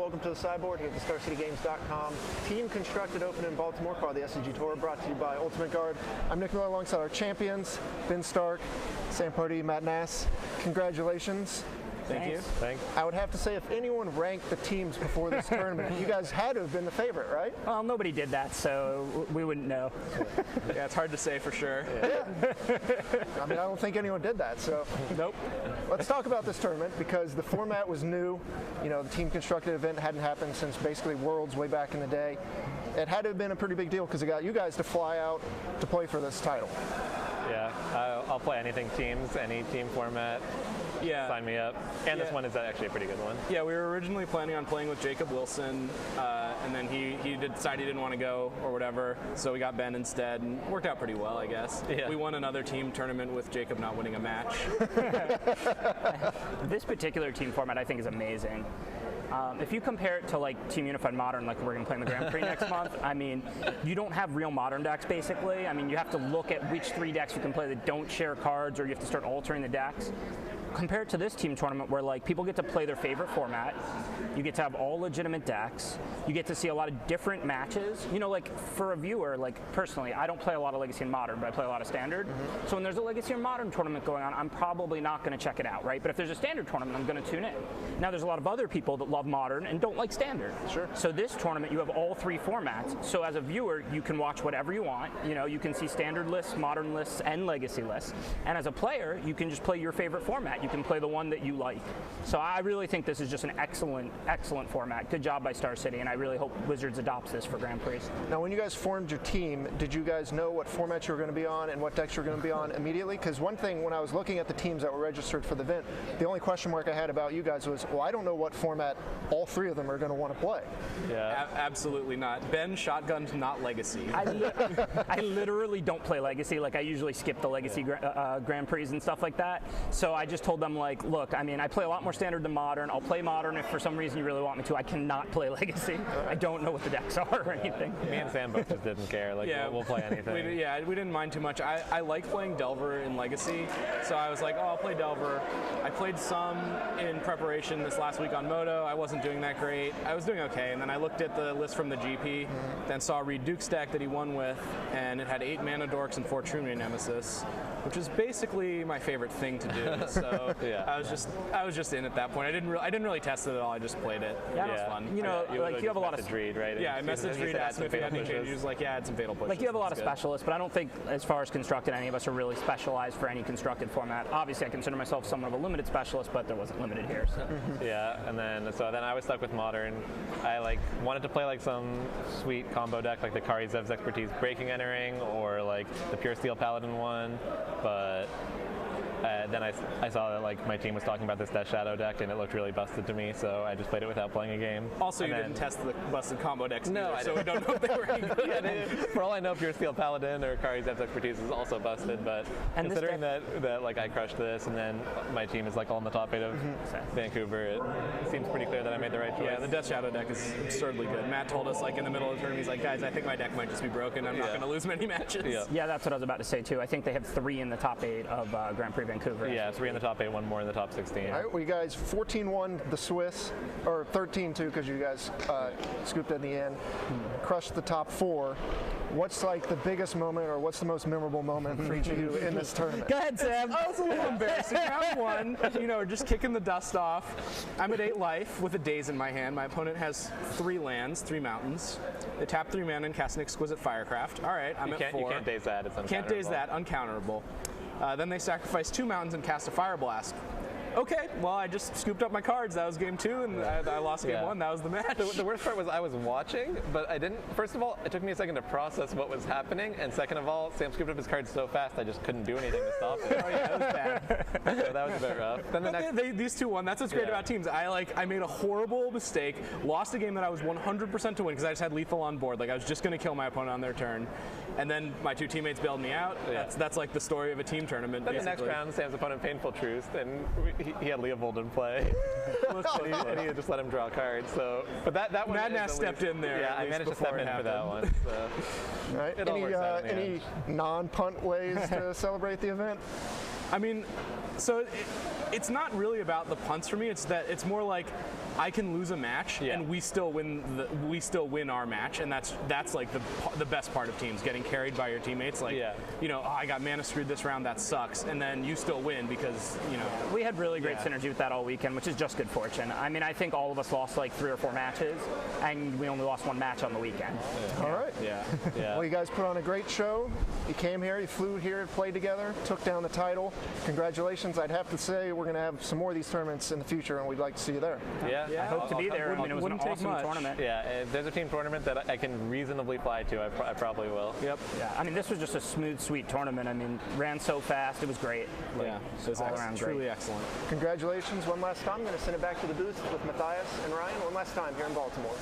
welcome to the sideboard here at the StarCityGames.com Team Constructed Open in Baltimore, part of the SCG Tour, brought to you by Ultimate Guard. I'm Nick Miller alongside our champions, Ben Stark, Sam Pardee, Matt Nass. Congratulations. Thank you. Thanks. I would have to say, if anyone ranked the teams before this tournament, you guys had to have been the favorite, right? Well, nobody did that, so we wouldn't know. Yeah, it's hard to say for sure. Yeah. I mean, I don't think anyone did that, so. Nope. Let's talk about this tournament, because the format was new. You know, the Team Constructed event hadn't happened since basically Worlds way back in the day. It had to have been a pretty big deal, because it got you guys to fly out to play for this title. Yeah, I'll play anything teams, any team format. Yeah. Sign me up. And this one is actually a pretty good one. Yeah, we were originally planning on playing with Jacob Wilson, and then he decided he didn't want to go or whatever, so we got Ben instead, and worked out pretty well, I guess. Yeah. We won another team tournament with Jacob not winning a match. This particular team format I think is amazing. If you compare it to like Team Unified Modern, like we're going to play in the Grand Prix next month, I mean, you don't have real Modern decks basically. I mean, you have to look at which 3 decks you can play that don't share cards, or you have to start altering the decks. Compared to this team tournament where like people get to play their favorite format, you get to have all legitimate decks, you get to see a lot of different matches. You know, like for a viewer, like personally, I don't play a lot of Legacy and Modern, but I play a lot of Standard. So when there's a Legacy and Modern tournament going on, I'm probably not going to check it out, right? But if there's a Standard tournament, I'm going to tune in. Now there's a lot of other people that love Modern and don't like Standard. Sure. So this tournament, you have all 3 formats. So as a viewer, you can watch whatever you want. You know, you can see Standard lists, Modern lists, and Legacy lists. And as a player, you can just play your favorite format. You can play the one that you like. So I really think this is just an excellent, excellent format. Good job by Star City, and I really hope Wizards adopts this for Grand Prix. Now, when you guys formed your team, did you guys know what format you were going to be on and what decks you were going to be on immediately? Because one thing, when I was looking at the teams that were registered for the event, the only question mark I had about you guys was, well, I don't know what format all 3 of them are going to want to play. Yeah, absolutely not. Ben shotgunned not Legacy. I literally don't play Legacy. Like I usually skip the Legacy Grand Prix and stuff like that. So I just told them, like, look, I mean, I play a lot more Standard than Modern. I'll play Modern if for some reason you really want me to. I cannot play Legacy. I don't know what the decks are or anything. Me and Sam both just didn't care. Like, we'll play anything. We didn't mind too much. I like playing Delver in Legacy, so I was like, oh, I'll play Delver. I played some in preparation this last week on Moto. I wasn't doing that great. I was doing okay, and then I looked at the list from the GP, then saw Reed Duke's deck that he won with, and it had 8 Mana Dorks and 4 True Nemesis, which is basically my favorite thing to do. So I was just in at that point. I didn't really test it at all. I just played it. Yeah, it was fun. You know, like you have a lot of Reed, right? Yeah, I messaged Reed, asked him if he had any changes. He was like, yeah, I had some fatal pushes. Like you have a lot of specialists, but I don't think, as far as constructed, any of us are really specialized for any constructed format. Obviously, I consider myself somewhat of a limited specialist, but there wasn't limited here. So. Yeah, and then I was stuck with Modern. I wanted to play like some sweet combo deck, like the Kari Zev's Expertise Breaking Entering, or like the Pure Steel Paladin one, but then I saw that like my team was talking about this Death Shadow deck, and it looked really busted to me, so I just played it without playing a game. Also, you didn't test the busted combo decks either, so we don't know if they were any good. For all I know, Pure Steel Paladin or Kari Zev's Expertise is also busted, but considering that like I crushed this, and then my team is like all in the top 8 of Vancouver, it seems pretty clear that I made the right choice. Yeah, the Death Shadow deck is absurdly good. Matt told us like in the middle of the tournament, he's like, guys, I think my deck might just be broken. I'm not going to lose many matches. Yeah, that's what I was about to say too. I think they have 3 in the top 8 of Grand Prix Vancouver. Yeah, 3 in the top 8, 1 more in the top 16. All right, well, you guys 14-1 the Swiss, or 13-2 because you guys scooped in the end, crushed the top 4. What's like the biggest moment, or what's the most memorable moment for each of you in this tournament? Go ahead, Sam. Oh, it's a little embarrassing. Round 1, you know, just kicking the dust off. I'm at 8 life with a Daze in my hand. My opponent has 3 lands, 3 mountains. They tap 3 mana and cast an Exquisite Firecraft. All right, I'm at 4. You can't daze that. It's uncounterable. Can't daze that. Uncounterable. Then they sacrifice 2 mountains and cast a Fire Blast. Okay, well, I just scooped up my cards. That was game 2, and I lost game 1. That was the match. The worst part was I was watching, but I didn't. First of all, it took me a second to process what was happening, and second of all, Sam scooped up his cards so fast I just couldn't do anything to stop it. Oh yeah, that was bad. So that was a bit rough. Then the next, these 2 won. That's what's great about teams. I made a horrible mistake, lost a game that I was 100% to win because I just had lethal on board. Like I was just going to kill my opponent on their turn, and then my 2 teammates bailed me out. That's like the story of a team tournament. Then basically. the next round, Sam's opponent Painful Truth, and he had Leovold in play, and he had just let him draw cards. So, but that one, Matt Nass stepped in there. Yeah, I managed to step in for that one. So. Right. Any non-punt ways to celebrate the event? I mean, so it's not really about the punts for me. It's more like I can lose a match and we still win our match, and that's like the best part of teams, getting carried by your teammates. Like, you know, oh, I got mana screwed this round, that sucks, and then you still win because, you know. We had really great synergy with that all weekend, which is just good fortune. I mean, I think all of us lost like 3 or 4 matches, and we only lost 1 match on the weekend. All right. Yeah. Well, you guys put on a great show. You came here, you flew here, played together, took down the title. Congratulations. I'd have to say we're going to have some more of these tournaments in the future, and we'd like to see you there. I hope to be there. I mean, it was an awesome tournament. Yeah, if there's a team tournament that I can reasonably fly to, I probably will. Yep. Yeah. I mean, this was just a smooth, sweet tournament. I mean, ran so fast. It was great. Like, it was all around truly great. excellent. Congratulations one last time. I'm going to send it back to the booth with Matthias and Ryan one last time here in Baltimore.